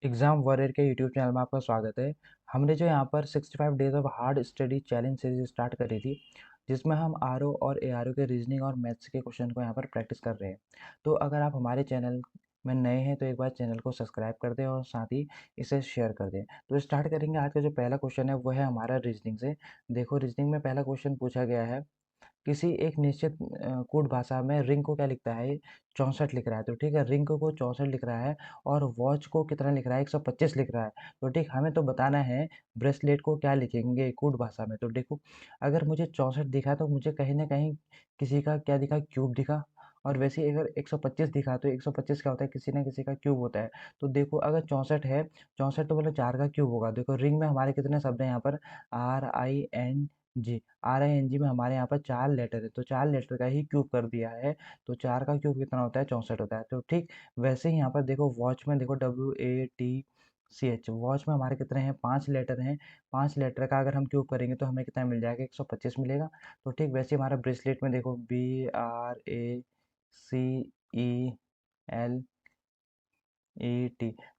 Exam warrior के YouTube channel में आपका स्वागत है। हमने जो यहाँ पर 65 days of hard study challenge series start करी थी, जिसमें हम आरओ और एआरओ के रीजनिंग और मैथ्स के क्वेश्चन को यहाँ पर प्रैक्टिस कर रहे हैं। तो अगर आप हमारे चैनल में नए हैं तो एक बार चैनल को सब्सक्राइब कर दें और साथ ही इसे शेयर कर दें। तो स्टार्ट करेंगे। आज का जो पहला क्वेश्चन है वो है हमारा रीजनिंग से। देखो, रीजनिंग में पहला क्वेश्चन पूछा गया है, किसी एक निश्चित कोड भाषा में रिंग को क्या लिखता है? 64 लिख रहा है। तो ठीक है, रिंग को 64 लिख रहा है और वॉच को कितना लिख रहा है? 125 लिख रहा है। तो ठीक, हमें तो बताना है ब्रेसलेट को क्या लिखेंगे कोड भाषा में। तो देखो, अगर मुझे 64 दिखा तो मुझे कहीं ना कहीं किसी का क्या दिखा? क्यूब दिखा। और वैसे ही अगर 125 दिखा तो 125 क्या होता है? किसी ना किसी का क्यूब होता है। तो देखो, अगर 64 है, 64 तो मतलब 4 का क्यूब होगा। देखो, रिंग में हमारे कितने शब्द हैं यहाँ पर? RING। RING में हमारे यहाँ पर 4 लेटर है, तो 4 लेटर का ही क्यूब कर दिया है। तो 4 का क्यूब कितना होता है? 64 होता है। तो ठीक वैसे ही यहाँ पर देखो, वॉच में देखो, WATCH, वॉच में हमारे कितने हैं? 5 लेटर हैं। 5 लेटर का अगर हम क्यूब करेंगे तो हमें कितना मिल जाएगा? 125 मिलेगा। तो ठीक वैसे ही हमारा ब्रेसलेट में देखो, BRACELET।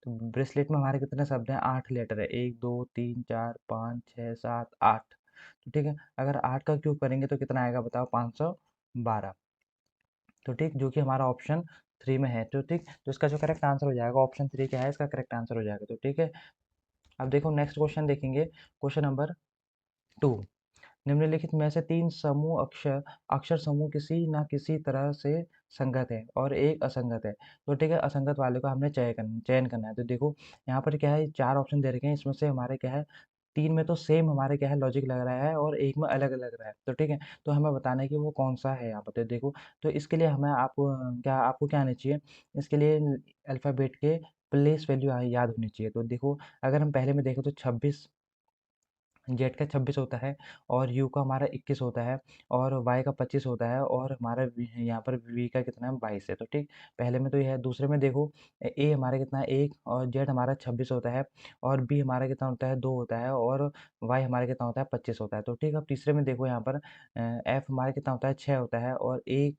तो ब्रेसलेट में हमारे कितने शब्द हैं? 8 लेटर है। 1 2 3 4 5 6 7 8। तो ठीक है, अगर 8 का क्यूब करेंगे तो कितना आएगा बताओ? 512। तो ठीक, जो कि हमारा ऑप्शन 3 में है। तो ठीक, तो इसका जो करेक्ट आंसर हो जाएगा, ऑप्शन 3 क्या है? इसका करेक्ट आंसर हो जाएगा। तो ठीक है, अब देखो नेक्स्ट क्वेश्चन देखेंगे। Question number 2। निम्नलिखित में से 3 समूह अक्षर अक्षर समूह किसी ना किसी तरह से संगत है और एक असंगत है। तो ठीक है, असंगत वाले को हमने चयन करना है। तो देखो, यहाँ पर क्या है? 4 ऑप्शन दे रखे हैं, इसमें से हमारे क्या है? 3 में तो सेम हमारे क्या है? लॉजिक लग रहा है और एक में अलग अलग रहा है। तो ठीक है, तो हमें बताना है कि वो कौन सा है यहाँ पर। तो देखो, तो इसके लिए हमें आपको क्या आना चाहिए? इसके लिए अल्फ़ाबेट के प्लेस वैल्यू याद होनी चाहिए। तो देखो, अगर हम पहले में देखें तो 26, जेड का 26 होता है और यू का हमारा 21 होता है और वाई का 25 होता है और हमारा यहाँ पर वी का कितना है? 22 है। तो ठीक, पहले में तो ये है। दूसरे में देखो, ए हमारा कितना है? 1 और जेड हमारा 26 होता है और बी हमारा कितना होता है? 2 होता है और वाई हमारा कितना होता है? 25 होता है। तो ठीक, अब तीसरे में देखो, यहाँ पर एफ हमारा कितना होता है? 6 होता है और ए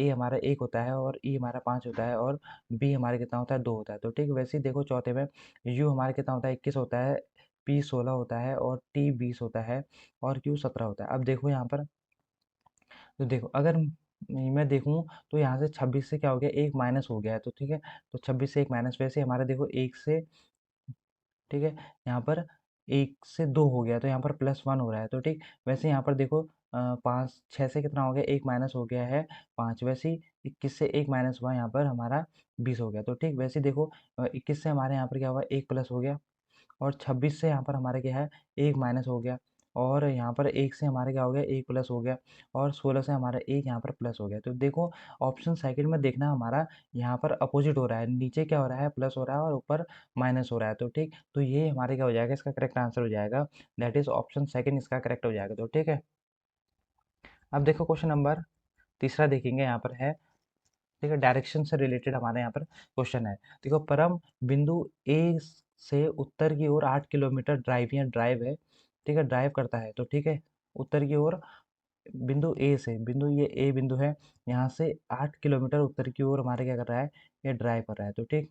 हमारा 1 होता है और ई हमारा 5 होता है और बी हमारा कितना होता है? 2 होता है। तो ठीक वैसे ही देखो, चौथे में यू हमारा कितना होता है? 21 होता है, पी 16 होता है और टी 20 होता है और क्यू 17 होता है। अब देखो यहाँ पर, तो देखो, अगर मैं देखूँ तो यहाँ से 26 से क्या हो गया? एक माइनस हो गया है। तो ठीक है, तो 26 से एक माइनस, वैसे हमारा देखो 1 से, ठीक है, यहाँ पर 1 से 2 हो गया तो यहाँ पर +1 हो रहा है। तो ठीक वैसे यहाँ पर देखो, 5 6 से कितना हो गया? 1 माइनस हो गया है 5। वैसे ही 21 से 1 माइनस हुआ, यहाँ पर हमारा 20 हो गया। तो ठीक वैसे ही देखो, 21 से हमारे यहाँ पर क्या हुआ? 1 प्लस हो गया और 26 से यहाँ पर हमारे क्या है? 1 माइनस हो गया और यहाँ पर 1 से हमारे क्या हो गया? 1 प्लस हो गया और 16 से हमारा 1 यहाँ पर प्लस हो गया। तो देखो, ऑप्शन सेकंड में देखना, हमारा यहाँ पर अपोजिट हो रहा है। नीचे क्या हो रहा है? प्लस हो रहा है और ऊपर माइनस हो रहा है। तो ठीक, तो ये हमारे क्या हो जाएगा? इसका करेक्ट आंसर हो जाएगा, दैट इज ऑप्शन सेकंड इसका करेक्ट हो जाएगा। तो ठीक है, अब देखो क्वेश्चन नंबर तीसरा देखेंगे। यहाँ पर है, ठीक है, डायरेक्शन से रिलेटेड हमारे यहाँ पर क्वेश्चन है। देखो, परम बिंदु ए से उत्तर की ओर 8 किलोमीटर ड्राइव है, ठीक है, ड्राइव करता है। तो ठीक है, उत्तर की ओर बिंदु ए से, बिंदु ये ए बिंदु है, यहाँ से 8 किलोमीटर उत्तर की ओर हमारे क्या कर रहा है? ये ड्राइव कर रहा है। तो ठीक,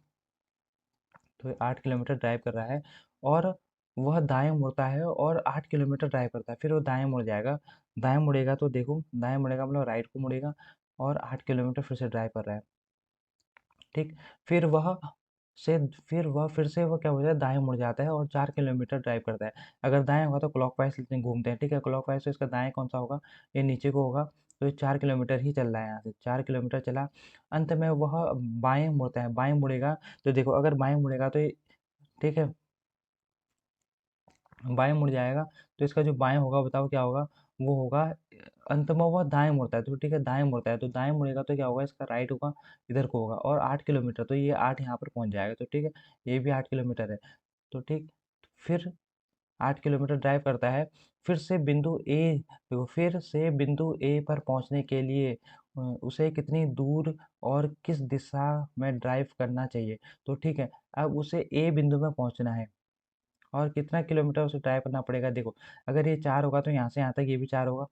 तो ये 8 किलोमीटर ड्राइव कर रहा है और वह दाएं मुड़ता है और 8 किलोमीटर ड्राइव करता है, फिर वो दाएं मुड़ जाएगा। दाएं मुड़ेगा तो देखो, दाएं मुड़ेगा मतलब राइट को मुड़ेगा और 8 किलोमीटर फिर से ड्राइव कर रहा है। ठीक, फिर वह से फिर वह फिर से वो क्या हो जाता है? दाएं मुड़ जाता है और 4 किलोमीटर ड्राइव करता है। अगर दाएं होगा तो क्लॉकवाइज घूमते हैं, ठीक है, क्लॉकवाइज तो इसका दाएं कौन सा होगा? ये नीचे को होगा। तो ये 4 किलोमीटर ही चल रहा है, यहाँ से 4 किलोमीटर चला, अंत में वह बाएं मुड़ता है। बाएं मुड़ेगा तो देखो, अगर बाएं मुड़ेगा तो ये, ठीक है, बाएं मुड़ जाएगा तो इसका जो बाएं होगा बताओ क्या होगा? वो होगा, अंत में वह दाएं मुड़ता है। तो ठीक है, दाएं मुड़ता है तो दाएं मुड़ेगा तो क्या होगा? इसका राइट होगा, इधर को होगा और 8 किलोमीटर, तो ये 8 यहाँ पर पहुंच जाएगा। तो ठीक है, ये भी 8 किलोमीटर है। तो ठीक, फिर 8 किलोमीटर ड्राइव करता है। फिर से बिंदु ए, देखो, फिर से बिंदु ए पर पहुंचने के लिए उसे कितनी दूर और किस दिशा में ड्राइव करना चाहिए? तो ठीक है, अब उसे ए बिंदु में पहुंचना है और कितना किलोमीटर उसे ड्राइव करना पड़ेगा? देखो, अगर ये 4 होगा तो यहाँ से यहाँ तक ये भी 4 होगा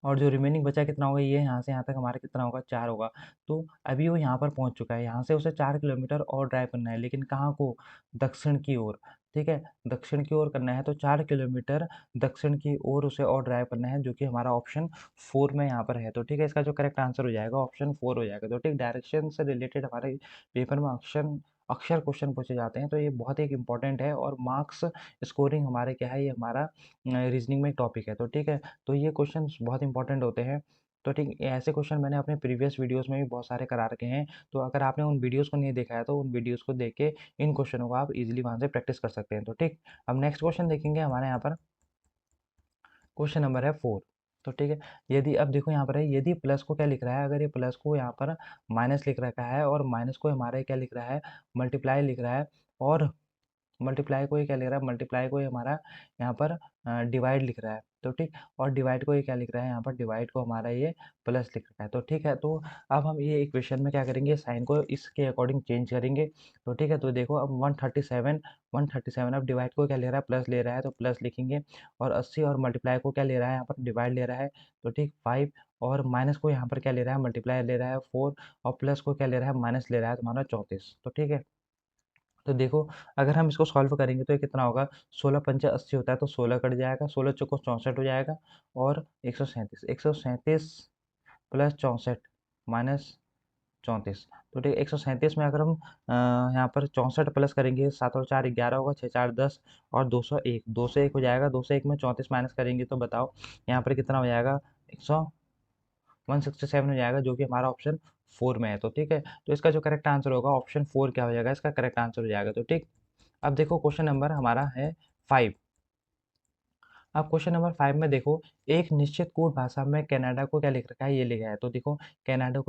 और जो रिमेनिंग बचा कितना होगा, ये यहाँ से यहाँ तक हमारा कितना होगा, 4 होगा। तो अभी वो यहाँ पर पहुँच चुका है, यहाँ से उसे 4 किलोमीटर और ड्राइव करना है, लेकिन कहाँ को, दक्षिण की ओर। ठीक है, दक्षिण की ओर करना है, तो 4 किलोमीटर दक्षिण की ओर उसे और ड्राइव करना है, जो कि हमारा ऑप्शन 4 में यहाँ पर है। तो ठीक है, इसका जो करेक्ट आंसर हो जाएगा ऑप्शन 4 हो जाएगा। तो ठीक, डायरेक्शन से रिलेटेड हमारे पेपर में अक्सर अक्सर क्वेश्चन पूछे जाते हैं, तो ये बहुत एक इंपॉर्टेंट है, और मार्क्स स्कोरिंग हमारे क्या है, ये हमारा रीजनिंग में एक टॉपिक है। तो ठीक है, तो ये क्वेश्चंस बहुत इंपॉर्टेंट होते हैं। तो ठीक, ऐसे क्वेश्चन मैंने अपने प्रीवियस वीडियोस में भी बहुत सारे करा रखे हैं। तो अगर आपने उन वीडियोस को नहीं देखा है, तो उन वीडियोस को देख के इन क्वेश्चनों को आप इजीली वहाँ से प्रैक्टिस कर सकते हैं। तो ठीक, अब नेक्स्ट क्वेश्चन देखेंगे हमारे यहाँ पर। क्वेश्चन नंबर है 4। तो ठीक है, यदि अब देखो यहाँ पर है, यदि प्लस को क्या लिख रहा है, अगर ये प्लस को यहाँ पर माइनस लिख रखा है, और माइनस को हमारे क्या लिख रहा है, मल्टीप्लाई लिख रहा है, और मल्टीप्लाई को ये क्या लिख रहा है, मल्टीप्लाई को ये हमारा यहाँ पर डिवाइड लिख रहा है। तो ठीक, और डिवाइड को ये क्या लिख रहा है, यहाँ पर डिवाइड को हमारा ये प्लस लिख रहा है। तो ठीक है, तो अब हम ये इक्वेशन में क्या करेंगे, साइन को इसके अकॉर्डिंग चेंज करेंगे। तो ठीक है, तो देखो अब 137 अब डिवाइड को क्या ले रहा है, प्लस ले रहा है, तो प्लस लिखेंगे। और 80 और मल्टीप्लाई को क्या ले रहा है, यहाँ पर डिवाइड ले रहा है। तो ठीक, 5, और माइनस को यहाँ पर क्या ले रहा है, मल्टीप्लाई ले रहा है 4, और प्लस को क्या ले रहा है, माइनस ले रहा है, तुम्हारा 34। तो ठीक है, तो देखो अगर हम इसको सॉल्व करेंगे तो ये कितना होगा, 16 पंचे 80 होता है, तो 16 कट जाएगा, 16 चौको 64 हो जाएगा, और 137 प्लस 64 माइनस 34। तो ठीक, 137 में अगर हम यहाँ पर 64 प्लस करेंगे, 7 और 4 11 होगा, 6 4 10, और 201 201 हो जाएगा। 201 में 34 माइनस करेंगे तो बताओ यहाँ पर कितना हो जाएगा, 167 हो जाएगा, जो कि हमारा ऑप्शन 4 में है। तो ठीक है, तो इसका जो करेक्ट आंसर होगा ऑप्शन 4 क्या हो जाएगा, इसका करेक्ट आंसर हो जाएगा। तो ठीक, अब देखो क्वेश्चन नंबर हमारा है 5। अब क्वेश्चन नंबर 5 में देखो, एक निश्चित कोड भाषा में कनाडा को क्या लिख रखा है, ये लिखा है। तो देखो कनाडा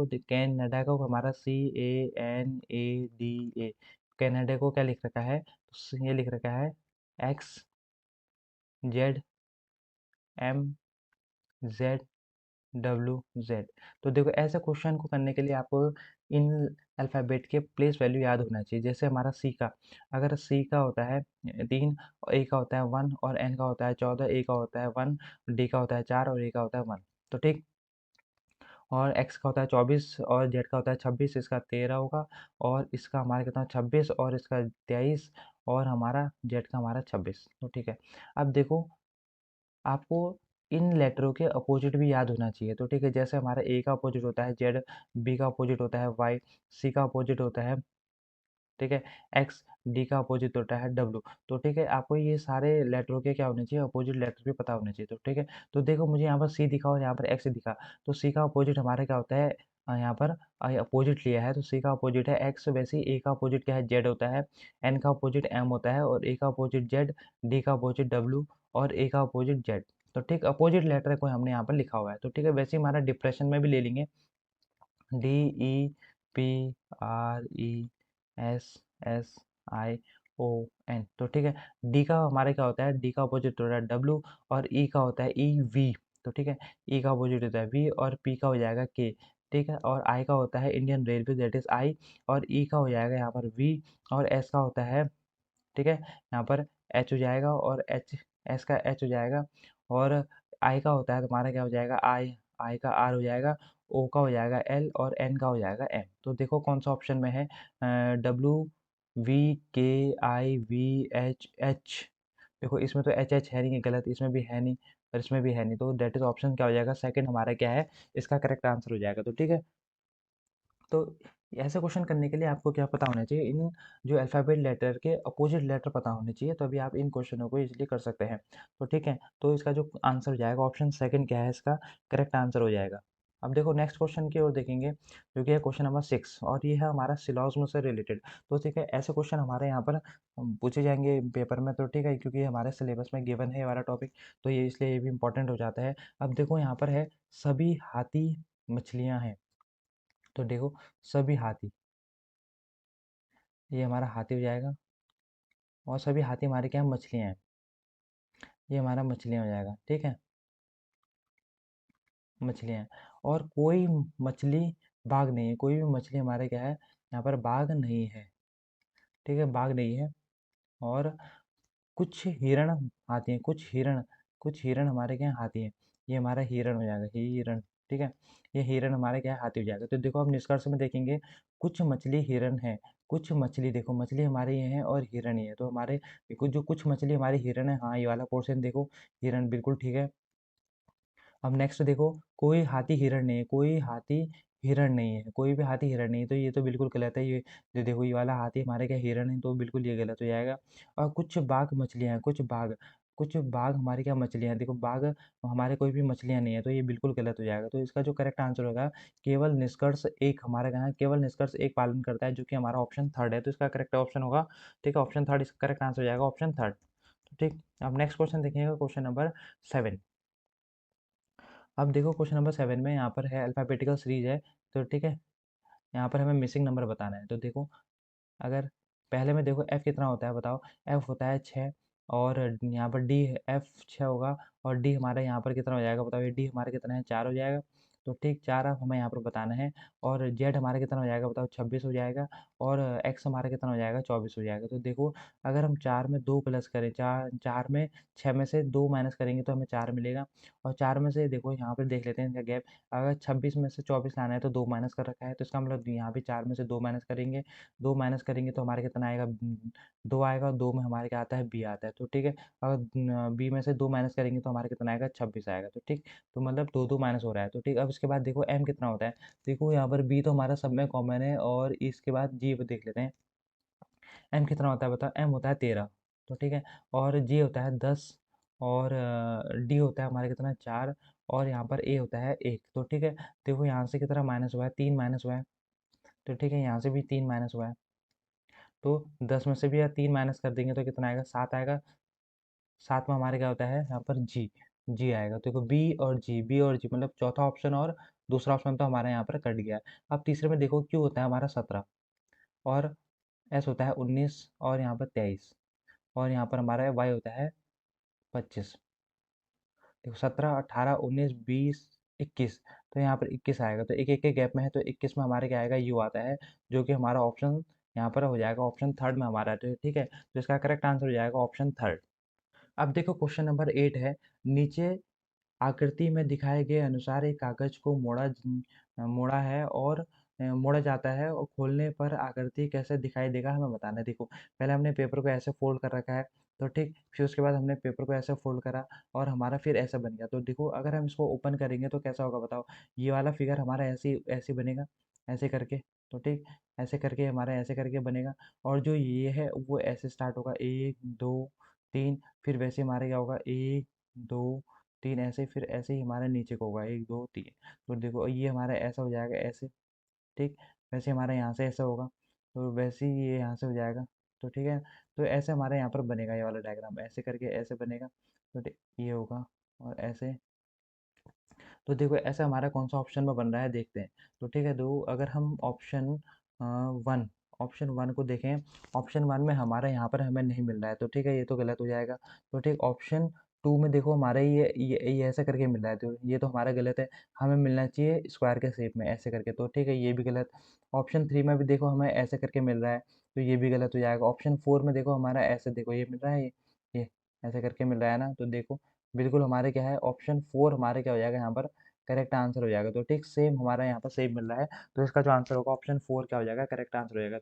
को हमारा CANADA, कनाडा को क्या लिख रखा है, तो ये लिख रखा है XZMZWZ। तो देखो ऐसे क्वेश्चन को करने के लिए आपको इन अल्फ़ाबेट के प्लेस वैल्यू याद होना चाहिए। जैसे हमारा सी का, अगर सी का होता है 3, और ए का होता है 1, और एन का होता है 14, ए का होता है 1, डी का होता है 4, और ए का होता है 1। तो ठीक, और एक्स का होता है 24, और जेड का होता है 26, इसका 13 होगा, और इसका हमारा कितना 26, और इसका 23, और हमारा जेड का हमारा 26। तो ठीक है, अब देखो आपको इन लेटरों के अपोजिट भी याद होना चाहिए। तो ठीक है, जैसे हमारा ए का अपोजिट होता है जेड, बी का अपोजिट होता है वाई, सी का अपोजिट होता है, ठीक है, एक्स, डी का अपोजिट होता है डब्लू। तो ठीक है, आपको ये सारे लेटरों के क्या होने चाहिए, अपोजिट लेटर भी पता होने चाहिए। तो ठीक है, तो देखो मुझे यहाँ पर सी दिखा और यहाँ पर एक्स दिखा, तो सी का अपोजिट हमारा क्या होता है, यहाँ पर अपोजिट लिया है, तो सी का अपोजिट है एक्स, वैसे ही ए का अपोजिट क्या है, जेड होता है, एन का अपोजिट एम होता है, और ए का अपोजिट जेड, डी का अपोजिट डब्लू, और ए का अपोजिट जेड। तो ठीक, अपोजिट लेटर को हमने यहाँ पर लिखा हुआ है। तो ठीक है, वैसे ही हमारा डिप्रेशन में भी ले लेंगे, DEPRESSION। तो ठीक है, डी का हमारे क्या होता है, डी का अपोजिट होता है डब्लू, और ई का होता है EV। तो ठीक है, ई का अपोजिट होता है वी, और पी का हो जाएगा के। ठीक है, और आई का होता है Indian railway, that is I, और ई का हो जाएगा यहाँ पर वी, और एस का होता है, ठीक है, यहाँ पर एच हो जाएगा, और एच, एस का एच हो जाएगा, और आई का होता है तुम्हारा क्या हो जाएगा, आई, आई का आर हो जाएगा, ओ का हो जाएगा एल, और एन का हो जाएगा एम। तो देखो कौन सा ऑप्शन में है, WVKIVHH। देखो इसमें तो एच एच है नहीं, गलत, इसमें भी है नहीं, और इसमें भी है नहीं, तो डेट इज ऑप्शन क्या हो जाएगा, सेकंड हमारा क्या है, इसका करेक्ट आंसर हो जाएगा। तो ठीक है, तो ऐसे क्वेश्चन करने के लिए आपको क्या पता होना चाहिए, इन जो अल्फ़ाबेट लेटर के अपोजिट लेटर पता होने चाहिए, तो अभी आप इन क्वेश्चनों को इजीली कर सकते हैं। तो ठीक है, तो इसका जो आंसर हो जाएगा ऑप्शन सेकंड क्या है, इसका करेक्ट आंसर हो जाएगा। अब देखो नेक्स्ट क्वेश्चन की ओर देखेंगे, जो कि है क्वेश्चन नंबर 6, और ये है हमारा सिलॉजिज्म से रिलेटेड। तो ठीक है, ऐसे क्वेश्चन हमारे यहाँ पर पूछे जाएंगे पेपर में। तो ठीक है, क्योंकि हमारे सिलेबस में गिवन है ये वाला टॉपिक, तो ये इसलिए ये भी इंपॉर्टेंट हो जाता है। अब देखो यहाँ पर है, सभी हाथी मछलियाँ हैं। तो देखो सभी हाथी, ये हमारा हाथी हो जाएगा, और सभी हाथी हमारे क्या हैं, मछलियाँ हैं, ये हमारा मछलियाँ हो जाएगा। ठीक है, मछलियाँ हैं, और कोई मछली बाघ नहीं है, कोई भी मछली हमारे क्या है, यहाँ पर बाघ नहीं है। ठीक है, बाघ नहीं है, और कुछ हिरण हाथी हैं, कुछ हिरण हमारे क्या हैं, हाथी हैं। ये हमारा हिरण हो जाएगा, हिरण। ठीक है, ये हिरण हमारा क्या है, हाथी हो जाएगा। तो देखो अब निष्कर्ष में देखेंगे, कुछ मछली हिरण है, कुछ मछली, देखो मछली हमारी ये है और हिरण ये है, तो हमारे देखो जो कुछ मछली हमारी हिरण है, हाँ ये वाला पोर्शन देखो, हिरण बिल्कुल ठीक है। अब नेक्स्ट देखो, कोई हाथी हिरण नहीं है, कोई हाथी हिरण नहीं है, कोई भी हाथी हिरण नहीं है, तो ये तो बिल्कुल गलत है। ये देखो ये वाला हाथी हमारे क्या हिरण है, तो बिल्कुल ये गलत हो जाएगा। और कुछ बाघ मछलियाँ हैं, कुछ बाघ हमारी क्या मछलियाँ हैं, देखो बाघ हमारे कोई भी मछलियाँ नहीं है, तो ये बिल्कुल गलत हो जाएगा। तो इसका जो करेक्ट आंसर होगा, केवल निष्कर्ष एक हमारे यहाँ केवल निष्कर्ष एक पालन करता है, जो कि हमारा ऑप्शन थर्ड है। तो इसका करेक्ट ऑप्शन होगा, ठीक है, ऑप्शन थर्ड इसका करेक्ट आंसर हो जाएगा, ऑप्शन थर्ड। ठीक, अब नेक्स्ट क्वेश्चन देखिएगा, क्वेश्चन नंबर 7। अब देखो क्वेश्चन नंबर 7 में यहाँ पर है अल्फ़ाबेटिकल सीरीज है, तो ठीक है, यहाँ पर हमें मिसिंग नंबर बताना है। तो देखो, अगर पहले में देखो एफ कितना होता है बताओ, एफ होता है 6, और यहाँ पर डी, एफ 6 होगा, और डी हमारे यहाँ पर कितना हो जाएगा बताओ, ये डी हमारे कितना है, 4 हो जाएगा। तो ठीक 4 अब हमें यहाँ पर बताना है, और जेड हमारे कितना हो जाएगा बताओ, 26 हो जाएगा, और एक्स हमारा कितना हो जाएगा, 24 हो जाएगा। तो देखो, अगर हम 4 में 2 प्लस करें, 4 में 6 में से 2 माइनस करेंगे तो हमें 4 मिलेगा, और 4 में से देखो यहाँ पर देख लेते हैं इनका गैप, अगर 26 में से 24 लाना है तो 2 माइनस कर रखा है, तो इसका मतलब यहाँ भी 4 में से 2 माइनस करेंगे, 2 माइनस करेंगे तो हमारे कितना आएगा, 2 आएगा, और 2 में हमारे क्या आता है, बी आता है। तो ठीक है, अगर बी में से 2 माइनस करेंगे तो हमारे कितना आएगा, 26 आएगा। तो ठीक, तो मतलब 2 माइनस हो रहा है। तो ठीक, अब इसके बाद देखो एम कितना होता है, देखो यहाँ पर बी तो हमारा सब में कॉमन है, और इसके बाद जी देख लेते हैं, एम कितना होता है बताओ, एम होता है 13। तो ठीक है, और जी होता है 10, और डी होता है हमारे कितना 4, और यहाँ पर ए होता है 1। तो ठीक है, देखो यहाँ से कितना माइनस हुआ है, 3 माइनस हुआ है। तो ठीक है, यहाँ से भी 3 माइनस हुआ है, तो 10 में से भी या 3 माइनस कर देंगे तो कितना आएगा, 7 आएगा। 7 में हमारे क्या होता है यहाँ पर जी, जी आएगा। तो देखो बी और जी मतलब चौथा ऑप्शन और दूसरा ऑप्शन तो हमारे यहाँ पर कट गया है। अब तीसरे में देखो क्यू होता है हमारा 17, और एस होता है 19, और यहाँ पर 23, और यहाँ पर हमारा वाई होता है 25। देखो 17, 18, 19, 20, 21, तो यहाँ पर 21 आएगा। तो एक एक के गैप में है, तो 21 में हमारे क्या आएगा, यू आता है, जो कि हमारा ऑप्शन यहाँ पर हो जाएगा, ऑप्शन थर्ड में हमारा है। तो ठीक है, तो इसका करेक्ट आंसर हो जाएगा ऑप्शन थर्ड। अब देखो क्वेश्चन नंबर 8 है, नीचे आकृति में दिखाए गए अनुसार एक कागज को मोड़ा है और मोड़ा जाता है, और खोलने पर आकृति कैसे दिखाई देगा हमें बताना है। देखो पहले हमने पेपर को ऐसे फोल्ड कर रखा है, तो ठीक, फिर उसके बाद हमने पेपर को ऐसे फोल्ड करा, और हमारा फिर ऐसा बन गया। तो देखो अगर हम इसको ओपन करेंगे तो कैसा होगा बताओ, ये वाला फिगर हमारा ऐसे ऐसे बनेगा, ऐसे करके। तो ठीक, ऐसे करके हमारा ऐसे करके बनेगा, और जो ये है वो ऐसे स्टार्ट होगा, 1 2 3, फिर वैसे हमारे क्या होगा, 1 2 3, ऐसे फिर ऐसे ही हमारे नीचे को होगा, 1 2 3। तो देखो ये हमारा ऐसा हो जाएगा ऐसे, ठीक, वैसे हमारा यहाँ से ऐसा होगा, तो वैसे ही ये यहाँ से हो जाएगा। तो ठीक है, तो ऐसे हमारे यहाँ पर बनेगा ये वाला डायग्राम, ऐसे करके ऐसे बनेगा। तो ये होगा, और ऐसे। तो देखो ऐसा हमारा कौन सा ऑप्शन में बन रहा है देखते हैं। तो ठीक है, दो अगर हम वन ऑप्शन वन को देखें, ऑप्शन वन में हमारा यहाँ पर हमें नहीं मिल रहा है, तो ठीक है ये तो गलत हो जाएगा। तो ठीक, ऑप्शन टू में देखो हमारे ये ऐसा करके मिल रहा है, तो ये तो हमारा गलत है, हमें मिलना चाहिए स्क्वायर के शेप में ऐसे करके। तो ठीक है, ये भी गलत। ऑप्शन थ्री में भी देखो हमें ऐसे करके मिल रहा है, तो ये भी गलत हो जाएगा। ऑप्शन फोर में देखो हमारा ऐसे, देखो ये मिल रहा है, ये ऐसे करके मिल रहा है ना, तो देखो बिल्कुल हमारे क्या है, ऑप्शन फोर हमारे क्या हो जाएगा यहाँ पर, करेक्ट आंसर हो जाएगा। तो ठीक सेम हमारा यहाँ पर सेम मिल रहा है, तो इसका जो आंसर होगा ऑप्शन फोर क्या हो जाएगा, करेक्ट आंसर हो जाएगा।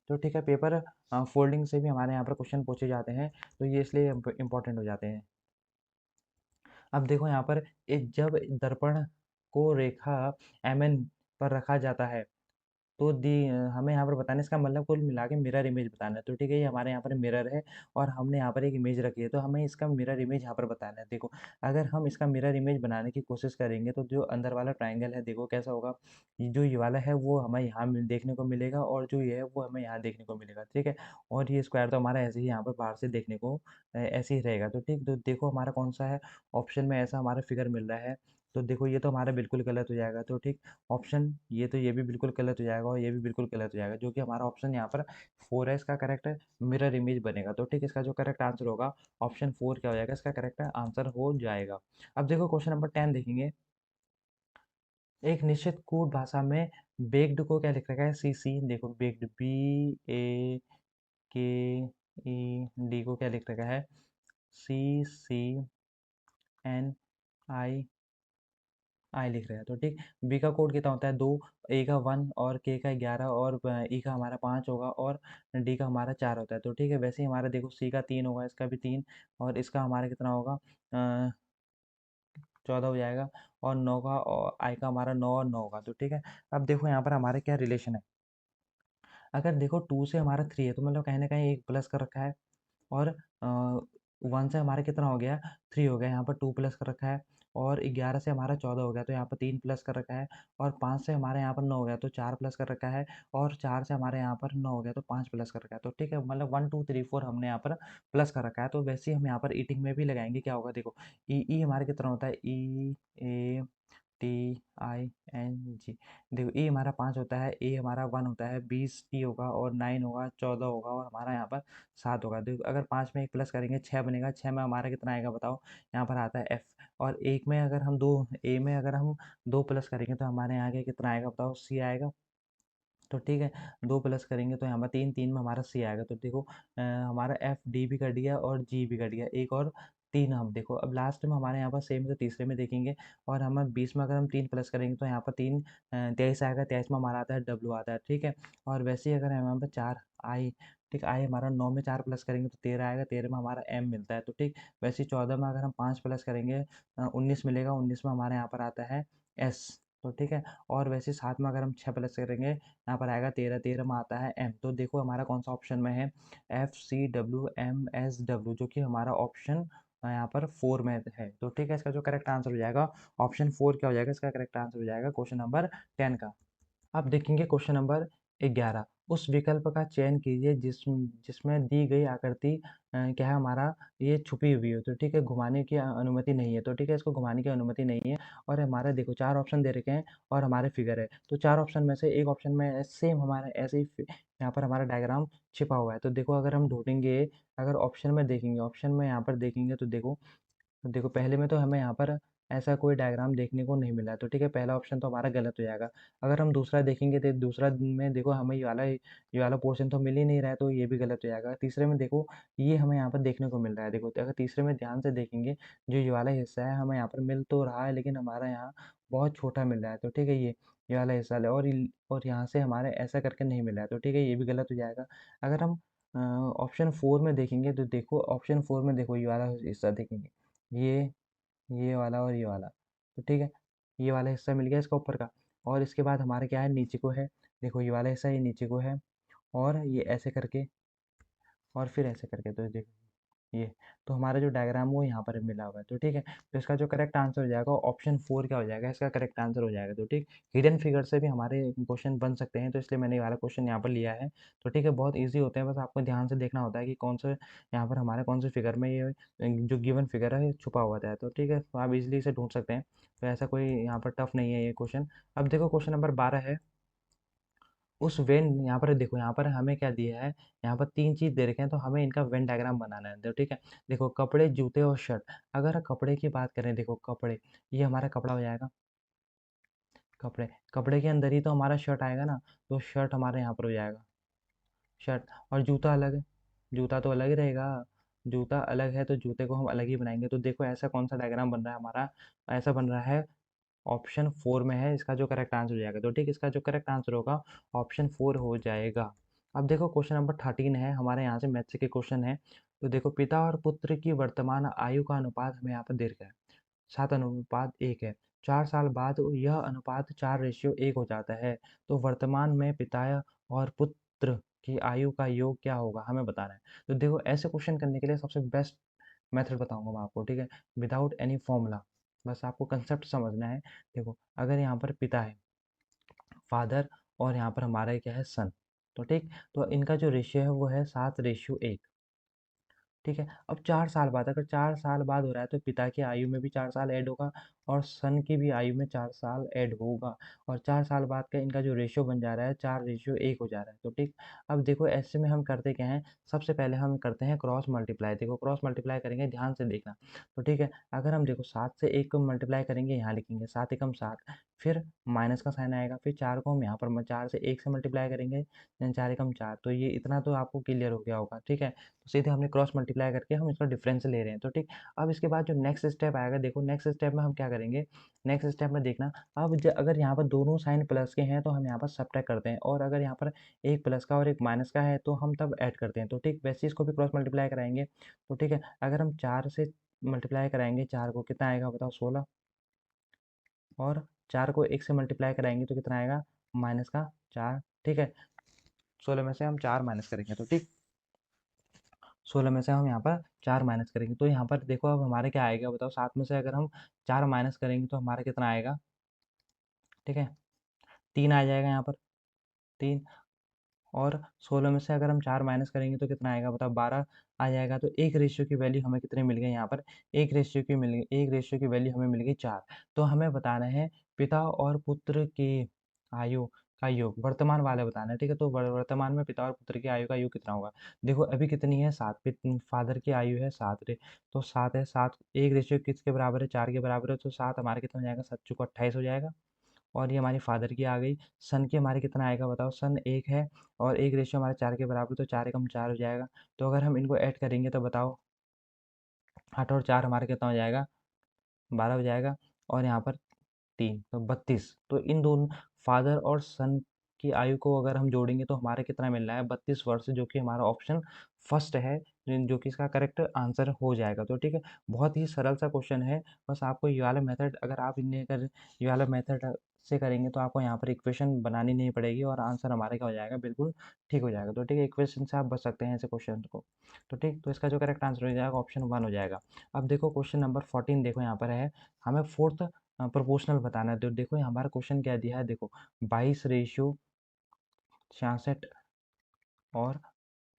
तो ठीक है, पेपर फोल्डिंग से भी हमारे यहाँ पर क्वेश्चन पूछे जाते हैं, तो ये इसलिए इंपॉर्टेंट हो जाते हैं। अब देखो यहाँ पर एक जब दर्पण को रेखा एम एन पर रखा जाता है, तो हमें यहाँ पर बताना है, इसका मतलब कुल मिला के मिरर इमेज बताना है। तो ठीक है, ये हमारे यहाँ पर मिरर है, और हमने यहाँ पर एक इमेज रखी है, तो हमें इसका मिरर इमेज यहाँ पर बताना है। देखो अगर हम इसका मिरर इमेज बनाने की कोशिश करेंगे, तो जो अंदर वाला ट्राइंगल है देखो कैसा होगा, जो ये वाला है वो हमें यहाँ देखने को मिलेगा, और जो ये है वो हमें यहाँ देखने को मिलेगा। ठीक है, और ये स्क्वायर तो हमारा ऐसे ही यहाँ पर बाहर से देखने को ऐसे ही रहेगा। तो ठीक, तो देखो हमारा कौन सा है ऑप्शन में ऐसा हमारा फिगर मिल रहा है। तो देखो ये तो हमारा बिल्कुल गलत हो जाएगा। तो ठीक, ऑप्शन ये तो ये भी बिल्कुल गलत हो जाएगा, और ये भी बिल्कुल गलत हो जाएगा, जो कि हमारा ऑप्शन यहाँ पर फोर है, इसका करेक्ट मिरर इमेज बनेगा। तो ठीक, इसका जो करेक्ट आंसर होगा ऑप्शन फोर क्या हो जाएगा, इसका करेक्ट आंसर हो जाएगा। अब देखो क्वेश्चन नंबर 10 देखेंगे, एक निश्चित कोड भाषा में बेक्ड को क्या लिख रखा है, सी सी, देखो बेक्ड BAKED को क्या लिख रखा है, CCNIED। आई लिख रहे हैं, तो ठीक। बी का कोड कितना होता है 2, ए का 1 और के का 11 और ई का हमारा 5 होगा और डी का हमारा 4 होता है, तो ठीक है। वैसे ही हमारा देखो सी का 3 होगा, इसका भी 3 और इसका हमारा कितना होगा 14 हो जाएगा और 9 का और आई का हमारा 9 और 9 होगा, तो ठीक है। अब देखो यहाँ पर हमारे क्या रिलेशन है। अगर देखो 2 से हमारा 3 है तो मतलब कहीं न कहीं एक प्लस कर रखा है और 1 से हमारा कितना हो गया 3 हो गया, यहाँ पर 2 प्लस कर रखा है और 11 से हमारा 14 हो गया तो यहाँ पर 3 प्लस कर रखा है और 5 से हमारे यहाँ पर 9 हो गया तो 4 प्लस कर रखा है और 4 से हमारे यहाँ पर 9 हो गया तो 5 प्लस कर रखा है, तो ठीक है। मतलब 1 2 3 4 हमने यहाँ पर प्लस कर रखा है, तो वैसे ही हम यहाँ पर ईटिंग में भी लगाएंगे। क्या होगा देखो ई हमारे कितना होता है ई A T I N G. देखो ए हमारा 5 होता है, ए हमारा 1 होता है, 20 टी होगा और 9 होगा, 14 होगा और हमारा यहाँ पर 7 होगा। देखो अगर 5 में एक प्लस करेंगे 6 बनेगा, 6 में हमारा कितना आएगा बताओ। यहाँ पर आता है एफ और एक में अगर हम दो ए में अगर हम 2 प्लस करेंगे तो हमारे यहाँ आगे कितना आएगा बताओ, सी आएगा। तो ठीक है 2 प्लस करेंगे तो यहाँ पर 3 3 में हमारा सी आएगा, तो देखो हमारा एफ डी भी कट गया और जी भी कट गया, एक और 3 हम देखो अब लास्ट में हमारे यहाँ पर सेम तो तीसरे में देखेंगे और हम 20 में अगर हम 3 प्लस करेंगे तो यहाँ पर 3 23 आएगा, 23 में हमारा आता है डब्लू आता है, ठीक है। और वैसे ही अगर हम यहाँ पर 4 आई, ठीक आई हमारा 9 में 4 प्लस करेंगे तो 13 आएगा, 13 में हमारा एम मिलता है, तो ठीक। वैसे ही 14 में अगर हम 5 प्लस करेंगे 19 मिलेगा, 19 में हमारे यहाँ पर आता है एस, तो ठीक है। और वैसे 7 में अगर हम 6 प्लस करेंगे यहाँ पर आएगा 13, 13 में आता है एम, तो देखो हमारा कौन सा ऑप्शन में है F C W M S W, जो कि हमारा ऑप्शन यहाँ पर 4 में है, तो ठीक है। इसका जो करेक्ट आंसर हो जाएगा ऑप्शन 4 क्या हो जाएगा, इसका करेक्ट आंसर हो जाएगा क्वेश्चन नंबर 10 का। अब देखेंगे क्वेश्चन नंबर 11। उस विकल्प का चयन कीजिए जिसमें दी गई आकृति क्या है हमारा ये छुपी हुई हो, तो ठीक है घुमाने की अनुमति नहीं है, तो ठीक है इसको घुमाने की अनुमति नहीं है। और हमारा देखो 4 ऑप्शन दे रखे हैं और हमारे फिगर है, तो 4 ऑप्शन में से एक ऑप्शन में सेम हमारा ऐसे ही यहाँ पर हमारा डायग्राम छिपा हुआ है, तो देखो अगर हम ढूंढेंगे, अगर ऑप्शन में देखेंगे, ऑप्शन में यहाँ पर देखेंगे तो देखो पहले में तो हमें यहाँ पर ऐसा कोई डायग्राम देखने को नहीं मिला है, तो ठीक है पहला ऑप्शन तो हमारा गलत हो जाएगा। अगर हम दूसरा देखेंगे तो दूसरा में देखो हमें ये वाला पोर्शन तो मिल ही नहीं रहा है, तो ये भी गलत हो जाएगा। तीसरे में देखो ये हमें यहाँ पर देखने को मिल रहा है, देखो तो अगर तीसरे में ध्यान से देखेंगे जो ये वाला हिस्सा है हमें यहाँ पर मिल तो रहा है लेकिन हमारा यहाँ बहुत छोटा मिल रहा है, तो ठीक है ये वाला हिस्सा है और यहाँ से हमारे ऐसा करके नहीं मिला है, तो ठीक है ये भी गलत हो जाएगा। अगर हम ऑप्शन 4 में देखेंगे तो देखो ऑप्शन 4 में देखो ये वाला हिस्सा देखेंगे, ये ये वाला और ये वाला, तो ठीक है ये वाला हिस्सा मिल गया इसका ऊपर का। और इसके बाद हमारे क्या है नीचे को है, देखो ये वाला हिस्सा ये नीचे को है और ये ऐसे करके और फिर ऐसे करके, तो देखो ये, तो हमारा जो डायग्राम वो यहाँ पर मिला हुआ है, तो ठीक है। तो इसका जो करेक्ट आंसर हो जाएगा ऑप्शन 4 क्या हो जाएगा, इसका करेक्ट आंसर हो जाएगा, तो ठीक। हिडन फिगर से भी हमारे क्वेश्चन बन सकते हैं, तो इसलिए मैंने ये वाला क्वेश्चन यहाँ पर लिया है, तो ठीक है। बहुत ईजी होते हैं, बस आपको ध्यान से देखना होता है कि कौन से यहाँ पर हमारे कौन से फिगर में ये जो गिवन फिगर है छुपा हुआ है, तो ठीक है तो आप इजिली इसे ढूंढ सकते हैं। तो ऐसा कोई यहाँ पर टफ नहीं है ये क्वेश्चन। अब देखो क्वेश्चन नंबर 12 है। उस वेन यहाँ पर देखो यहाँ पर हमें क्या दिया है, यहाँ पर 3 चीज़ दे रखे हैं तो हमें इनका वेन डायग्राम बनाना है, तो ठीक है। देखो कपड़े, जूते और शर्ट। अगर कपड़े की बात करें, देखो कपड़े ये हमारा कपड़ा हो जाएगा, कपड़े कपड़े के अंदर ही तो हमारा शर्ट आएगा ना, तो शर्ट हमारे यहाँ पर हो जाएगा शर्ट। और जूता अलग है, जूता तो अलग ही रहेगा, जूता अलग है तो जूते को हम अलग ही बनाएंगे। तो देखो ऐसा कौन सा डायग्राम बन रहा है हमारा, ऐसा बन रहा है ऑप्शन 4 में है इसका जो करेक्ट आंसर हो जाएगा, तो ठीक इसका जो करेक्ट आंसर होगा ऑप्शन 4 हो जाएगा। अब देखो क्वेश्चन नंबर 13 है हमारे यहाँ से मैथ्स के क्वेश्चन है। तो देखो पिता और पुत्र की वर्तमान आयु का अनुपात हमें यहाँ पर दे रखा है 7:1 है। 4 साल बाद यह अनुपात 4:1 हो जाता है, तो वर्तमान में पिता और पुत्र की आयु का योग क्या होगा हमें बताना है। तो देखो ऐसे क्वेश्चन करने के लिए सबसे बेस्ट मेथड बताऊंगा मैं आपको, ठीक है। विदाउट एनी फॉर्मूला, बस आपको कंसेप्ट समझना है। देखो अगर यहाँ पर पिता है, फादर, और यहाँ पर हमारा क्या है सन, तो ठीक। तो इनका जो रेशियो है वो है 7:1, ठीक है। अब 4 साल बाद, अगर 4 साल बाद हो रहा है तो पिता की आयु में भी 4 साल ऐड होगा और सन की भी आयु में 4 साल ऐड होगा। और 4 साल बाद का इनका जो रेशियो बन जा रहा है 4:1 हो जा रहा है, तो ठीक। अब देखो ऐसे में हम करते क्या हैं, सबसे पहले हम करते हैं क्रॉस मल्टीप्लाई। देखो क्रॉस मल्टीप्लाई करेंगे, ध्यान से देखना, तो ठीक है। अगर हम देखो 7 से 1 को मल्टीप्लाई करेंगे, यहाँ लिखेंगे 7 एकम 7, फिर माइनस का साइन आएगा, फिर 4 को हम यहाँ पर 4 से 1 से मल्टीप्लाई करेंगे, 4 एकम 4, तो ये इतना तो आपको क्लियर हो गया होगा, ठीक है। तो सीधे हमने क्रॉस मल्टीप्लाई करके हम इसका डिफरेंस ले रहे हैं, तो ठीक। अब इसके बाद जो नेक्स्ट स्टेप आएगा, देखो नेक्स्ट स्टेप में हम क्या करेंगे नेक्स्ट स्टेप में देखना। अब अगर यहाँ पर दोनों साइन प्लस के हैं तो हम यहाँ पर सब्ट्रैक्ट करते हैं, और अगर यहाँ पर एक प्लस का और एक माइनस का है तो हम तब ऐड करते हैं। तो ठीक वैसे इसको भी क्रॉस मल्टीप्लाई कराएंगे। तो ठीक है, अगर हम 4 से मल्टीप्लाई कराएंगे 4 को, कितना आएगा बताओ, 16। और 4 को 1 से मल्टीप्लाई कराएंगे तो कितना आएगा, माइनस का 4। ठीक है, 16 में से हम 4 माइनस करेंगे तो ठीक, 16 में से हम यहाँ पर 4 माइनस करेंगे तो यहाँ पर देखो अब हमारे क्या आएगा बताओ, 7 में से अगर हम 4 माइनस करेंगे तो हमारा कितना आएगा, ठीक है, 3 आ जाएगा यहाँ पर, 3। और 16 में से अगर हम 4 माइनस करेंगे तो कितना आएगा बताओ, 12 आ जाएगा। तो एक रेशियो की वैल्यू हमें कितने मिल गई यहाँ पर, एक रेशियो की वैल्यू हमें मिल गई 4। तो हमें बताना है पिता और पुत्र की आयु का योग, वर्तमान वाले बताना है। ठीक है, तो वर्तमान में पिता और पुत्र की आयु का योग कितना होगा। देखो अभी कितनी है, 7। फादर की आयु है 7 रे, तो 7 है, 7 एक रेशियो किसके बराबर है, 4 के बराबर है। तो 7 हमारे कितना हो जाएगा, 7 चौको 28 हो जाएगा। और ये हमारी फादर की आ गई। सन की हमारे कितना आएगा बताओ, सन 1 है और एक रेशियो हमारे 4 के बराबर, तो 4 एकम 4 हो जाएगा। तो अगर हम इनको ऐड करेंगे तो बताओ 8 और 4 हमारे कितना हो जाएगा, 12 हो जाएगा। और यहाँ पर 3 तो 32। तो इन दोनों फादर और सन की आयु को अगर हम जोड़ेंगे तो हमारे कितना मिल रहा है, 32 वर्ष, जो कि हमारा ऑप्शन फर्स्ट है, जो कि इसका करेक्ट आंसर हो जाएगा। तो ठीक है, बहुत ही सरल सा क्वेश्चन है। बस आपको ये वाला मेथड, अगर आप इन्हें अगर ये वाला मेथड से करेंगे तो आपको यहाँ पर इक्वेशन बनानी नहीं पड़ेगी और आंसर हमारे क्या हो जाएगा, बिल्कुल ठीक हो जाएगा। तो ठीक है, इक्वेशन से आप बच सकते हैं ऐसे क्वेश्चन को। तो ठीक, तो इसका जो करेक्ट आंसर हो जाएगा ऑप्शन 1 हो जाएगा। अब देखो क्वेश्चन नंबर 14 देखो यहाँ पर है, हमें फोर्थ प्रोपोर्शनल बताना है। तो देखो हमारा क्वेश्चन क्या दिया है, देखो 22:66 और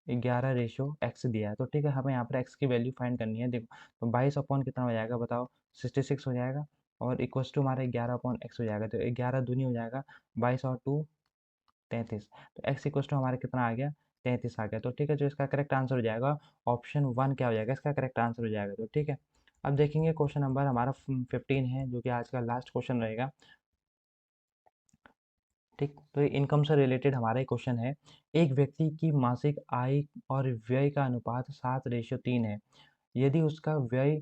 11:x दिया है। तो ठीक है, हमें यहाँ पर x की वैल्यू फाइंड करनी है। देखो तो 22 अपॉन कितना हो जाएगा बताओ, 66 हो जाएगा, और इक्वल्स टू हमारा 11 अपॉन एक्स हो जाएगा। तो 11 दूनी हो जाएगा, 22 और 2 33। तो x इक्वल्स टू हमारा कितना आ गया, 33 आ गया। तो ठीक है, जो इसका करेक्ट आंसर हो जाएगा ऑप्शन 1 क्या हो जाएगा, इसका करेक्ट आंसर हो जाएगा। तो ठीक है, अब देखेंगे क्वेश्चन नंबर हमारा 15 है, जो कि आज का लास्ट क्वेश्चन रहेगा। ठीक, तो ये इनकम से रिलेटेड हमारा एक क्वेश्चन है। एक व्यक्ति की मासिक आय और व्यय का अनुपात 7:3 है। यदि उसका व्यय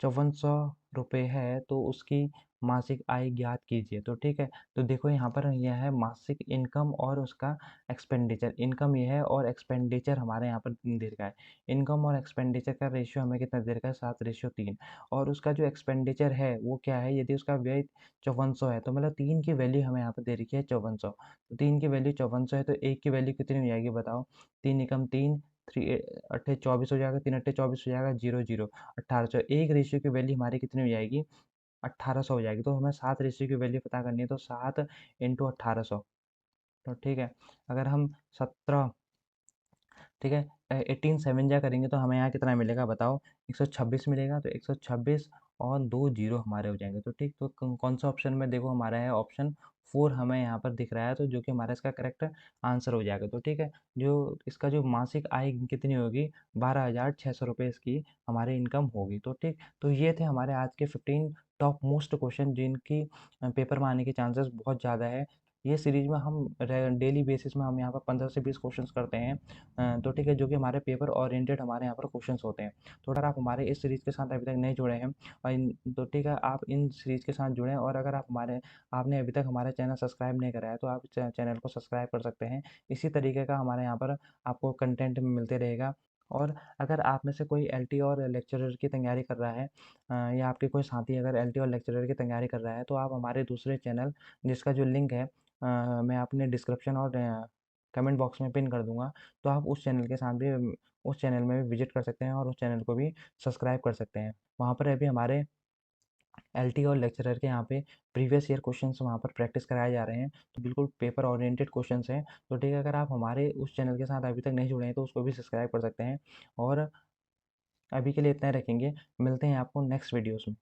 5400 रुपये है तो उसकी मासिक आय ज्ञात कीजिए। तो ठीक है, तो देखो यहाँ पर यह है मासिक इनकम और उसका एक्सपेंडिचर। इनकम ये है और एक्सपेंडिचर हमारे यहाँ पर दे रखा है। इनकम और एक्सपेंडिचर का रेशियो हमें कितना दे रखा है, 7:3। और उसका जो एक्सपेंडिचर है वो क्या है, यदि उसका व्यय 5400 है, तो मतलब 3 की वैल्यू हमें यहाँ पर दे रखी है 5400। तो 3 की वैल्यू 5400 है, तो 1 की वैल्यू कितनी हो जाएगी बताओ, 3 एकम 3, 3 अट्ठे 24 हो जाएगा, 3 अट्ठे 24 हो जाएगा, 0 0 1800। एक रेशियो की वैल्यू हमारी कितनी हो जाएगी, 1800 हो जाएगी। तो हमें 7 रेशियो की वैल्यू पता करनी है, तो 7 इंटू 1800। तो ठीक है, अगर हम 17, ठीक है, 18 7 जा करेंगे तो हमें यहाँ कितना मिलेगा बताओ, 126 मिलेगा। तो 126 और 2 जीरो हमारे हो जाएंगे। तो ठीक, तो कौन सा ऑप्शन में देखो हमारा है, ऑप्शन 4 हमें यहाँ पर दिख रहा है, तो जो कि हमारा इसका करेक्ट आंसर हो जाएगा। तो ठीक है, जो इसका जो मासिक आय कितनी होगी, 12,600 रुपये इसकी हमारी इनकम होगी। तो ठीक, तो ये थे हमारे आज के 15 टॉप मोस्ट क्वेश्चन जिनकी पेपर में आने के चांसेस बहुत ज़्यादा है। ये सीरीज में हम डेली बेसिस में हम यहाँ पर 15 से 20 क्वेश्चंस करते हैं। तो ठीक है, जो कि हमारे पेपर ओरिएंटेड हमारे यहाँ पर क्वेश्चंस होते हैं। तो अगर आप हमारे इस सीरीज़ के साथ अभी तक नहीं जुड़े हैं, और तो ठीक है, आप इन सीरीज़ के साथ जुड़ें। और अगर आपने अभी तक हमारा चैनल सब्सक्राइब नहीं करा है तो आप चैनल को सब्सक्राइब कर सकते हैं। इसी तरीके का हमारे यहाँ पर आपको कंटेंट मिलते रहेगा। और अगर आप में से कोई एलटी और लेक्चरर की तैयारी कर रहा है, या आपके कोई साथी अगर एलटी और लेक्चरर की तैयारी कर रहा है, तो आप हमारे दूसरे चैनल, जिसका जो लिंक है मैं अपने डिस्क्रिप्शन और कमेंट बॉक्स में पिन कर दूंगा, तो आप उस चैनल के साथ भी, उस चैनल में भी विजिट कर सकते हैं और उस चैनल को भी सब्सक्राइब कर सकते हैं। वहाँ पर अभी हमारे एलटी और लेक्चरर के यहाँ पे प्रीवियस ईयर क्वेश्चंस वहाँ पर प्रैक्टिस कराए जा रहे हैं। तो बिल्कुल पेपर ओरिएंटेड क्वेश्चंस हैं। तो ठीक है, अगर आप हमारे उस चैनल के साथ अभी तक नहीं जुड़े हैं तो उसको भी सब्सक्राइब कर सकते हैं। और अभी के लिए इतना ही रखेंगे, मिलते हैं आपको नेक्स्ट वीडियोज़ में।